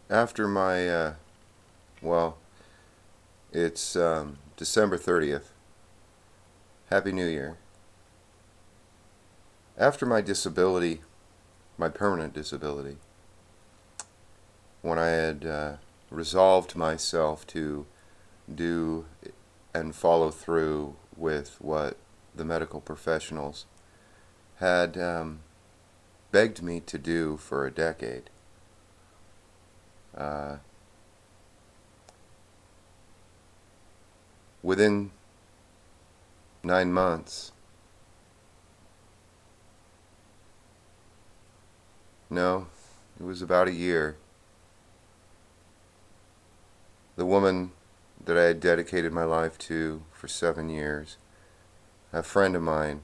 After well, it's December 30th. Happy New Year. After my disability, my permanent disability, when I had resolved myself to do and follow through with what the medical professionals had begged me to do for a decade. Uh, Within 9 months, no, it was about a year, the woman that I had dedicated my life to for 7 years, a friend of mine,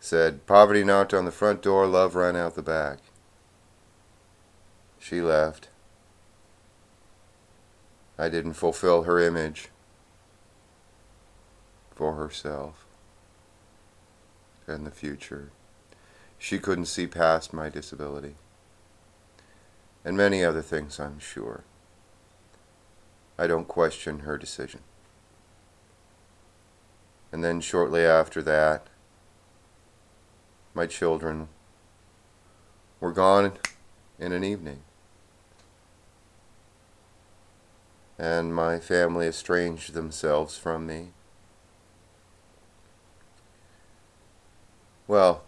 said, "Poverty knocked on the front door, love ran out the back." She left. I didn't fulfill her image for herself and the future. She couldn't see past my disability. And many other things, I'm sure. I don't question her decision. And then shortly after that, my children were gone in an evening. And my family estranged themselves from me. Well,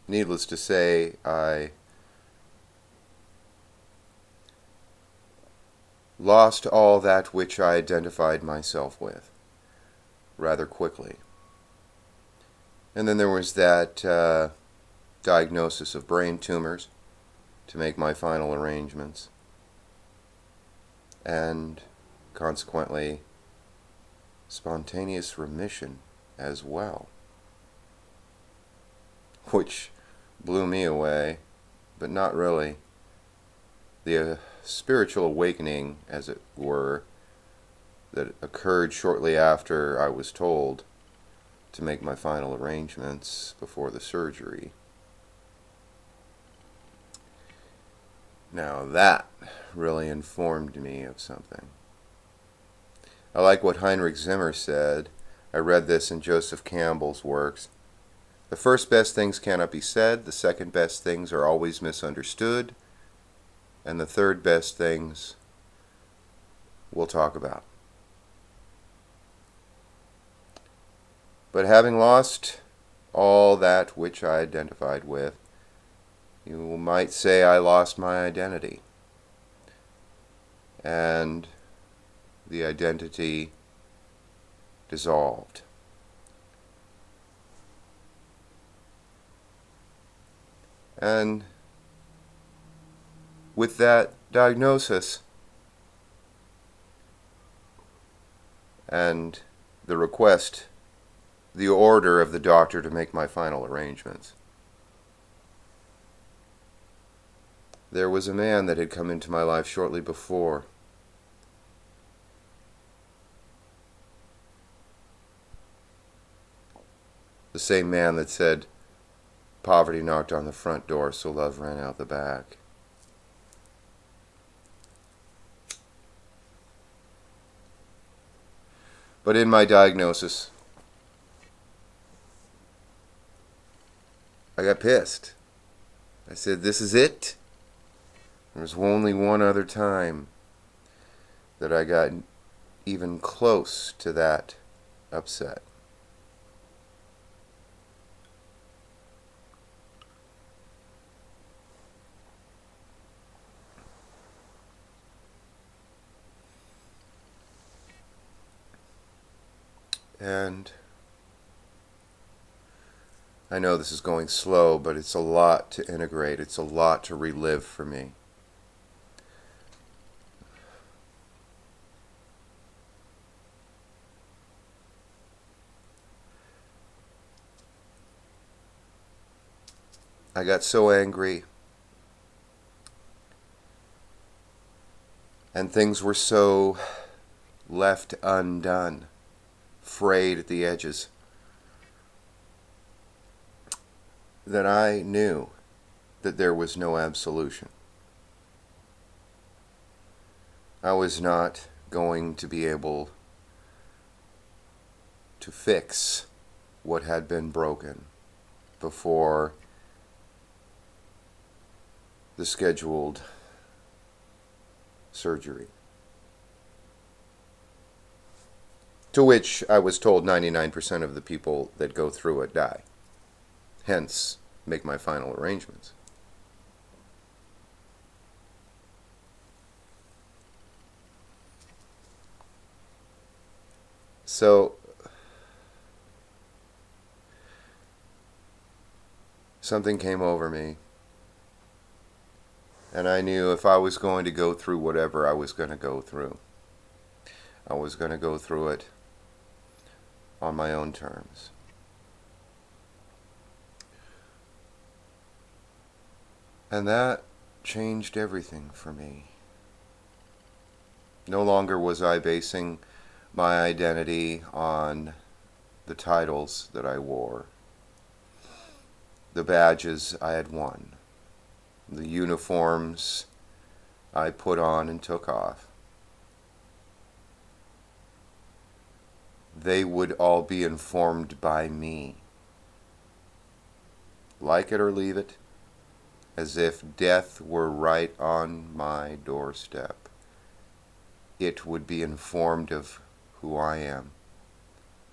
needless to say, I lost all that which I identified myself with rather quickly. And then there was that diagnosis of brain tumors to make my final arrangements. And consequently, spontaneous remission as well, which blew me away, but not really. The spiritual awakening, as it were, that occurred shortly after I was told to make my final arrangements before the surgery. Now that really informed me of something. I like what Heinrich Zimmer said. I read this in Joseph Campbell's works. The first best things cannot be said, the second best things are always misunderstood, and the third best things we'll talk about. But having lost all that which I identified with, you might say I lost my identity. And the identity dissolved. And with that diagnosis and the request, the order of the doctor to make my final arrangements, there was a man that had come into my life shortly before. The same man that said, "Poverty knocked on the front door, so love ran out the back." But in my diagnosis, I got pissed. I said, "This is it." There was only one other time that I got even close to that upset. And I know this is going slow, but it's a lot to integrate. It's a lot to relive for me. I got so angry, and things were so left undone, frayed at the edges, that I knew that there was no absolution. I was not going to be able to fix what had been broken before the scheduled surgery, to which I was told 99% of the people that go through it die. Hence, make my final arrangements. So, something came over me, and I knew if I was going to go through whatever I was going to go through, I was going to go through it on my own terms. And that changed everything for me. No longer was I basing my identity on the titles that I wore, the badges I had won, the uniforms I put on and took off. They would all be informed by me. Like it or leave it, as if death were right on my doorstep. It would be informed of who I am,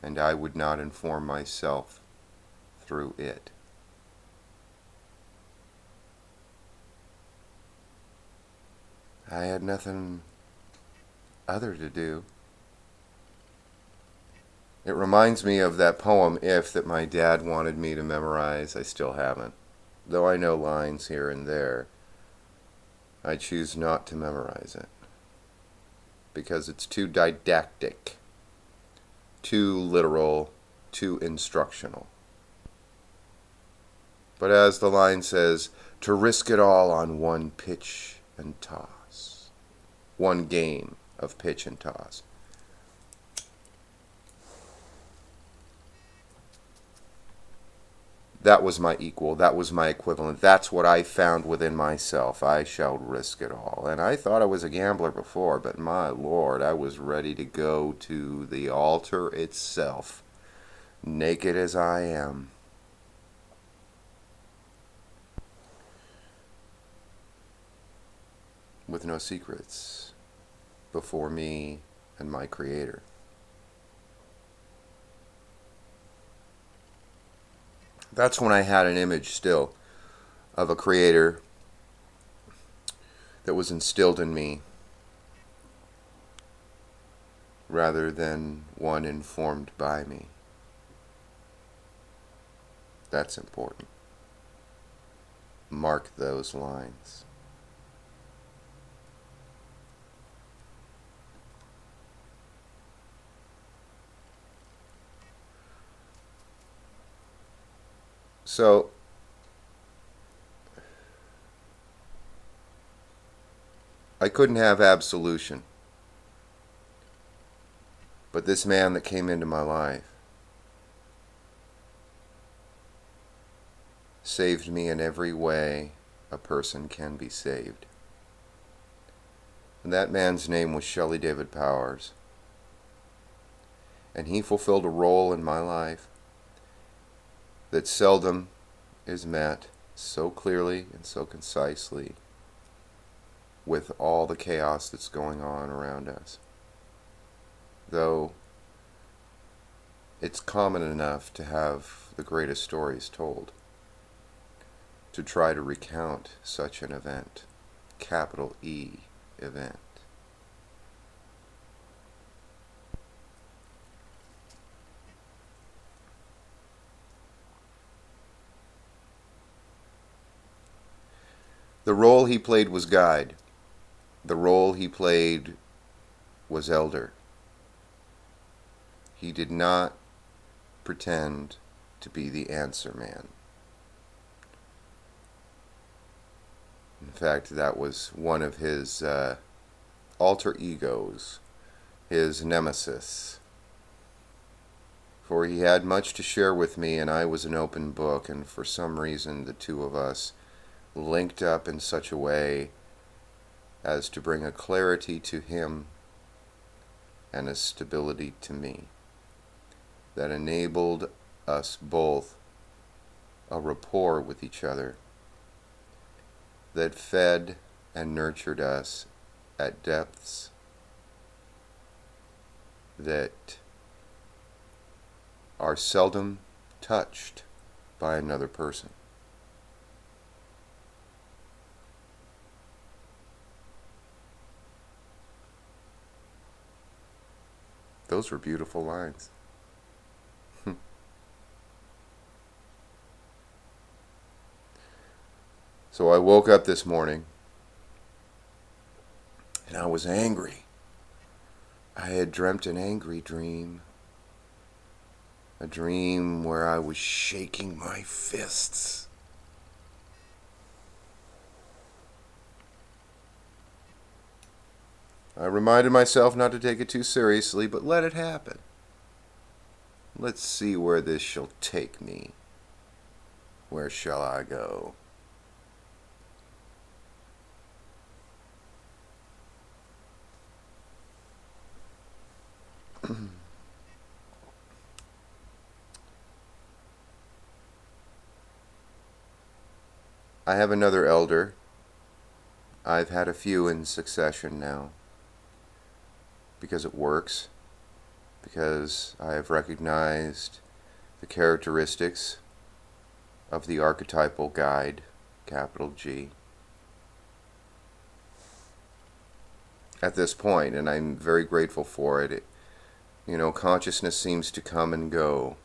and I would not inform myself through it. I had nothing other to do. It reminds me of that poem, If, that my dad wanted me to memorize. I still haven't. Though I know lines here and there, I choose not to memorize it because it's too didactic, too literal, too instructional. But as the line says, to risk it all on one pitch and toss, one game of pitch and toss. That was my equal. That was my equivalent. That's what I found within myself. I shall risk it all. And I thought I was a gambler before, but my Lord, I was ready to go to the altar itself, naked as I am. With no secrets before me and my Creator. That's when I had an image still of a Creator that was instilled in me rather than one informed by me. That's important. Mark those lines. So, I couldn't have absolution. But this man that came into my life saved me in every way a person can be saved. And that man's name was Shelley David Powers. And he fulfilled a role in my life that seldom is met so clearly and so concisely with all the chaos that's going on around us. Though it's common enough to have the greatest stories told, to try to recount such an event, capital E event. The role he played was guide. The role he played was elder. He did not pretend to be the answer man. In fact, that was one of his alter egos, his nemesis. For he had much to share with me, and I was an open book, and for some reason the two of us linked up in such a way as to bring a clarity to him and a stability to me that enabled us both a rapport with each other that fed and nurtured us at depths that are seldom touched by another person. Those were beautiful lines. So I woke up this morning and I was angry. I had dreamt an angry dream. A dream where I was shaking my fists. I reminded myself not to take it too seriously, but let it happen. Let's see where this shall take me. Where shall I go? I have another elder. I've had a few in succession now. Because it works. Because I have recognized the characteristics of the archetypal guide, capital G. At this point, and I'm very grateful for it. Consciousness seems to come and go.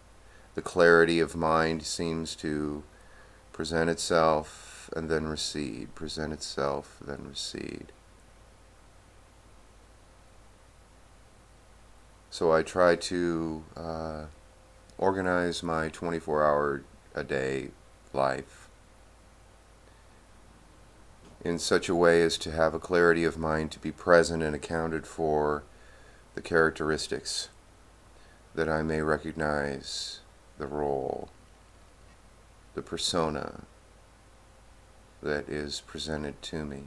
The clarity of mind seems to present itself and then recede, present itself, then recede. So I try to organize my 24-hour-a-day life in such a way as to have a clarity of mind to be present and accounted for the characteristics that I may recognize the role, the persona that is presented to me.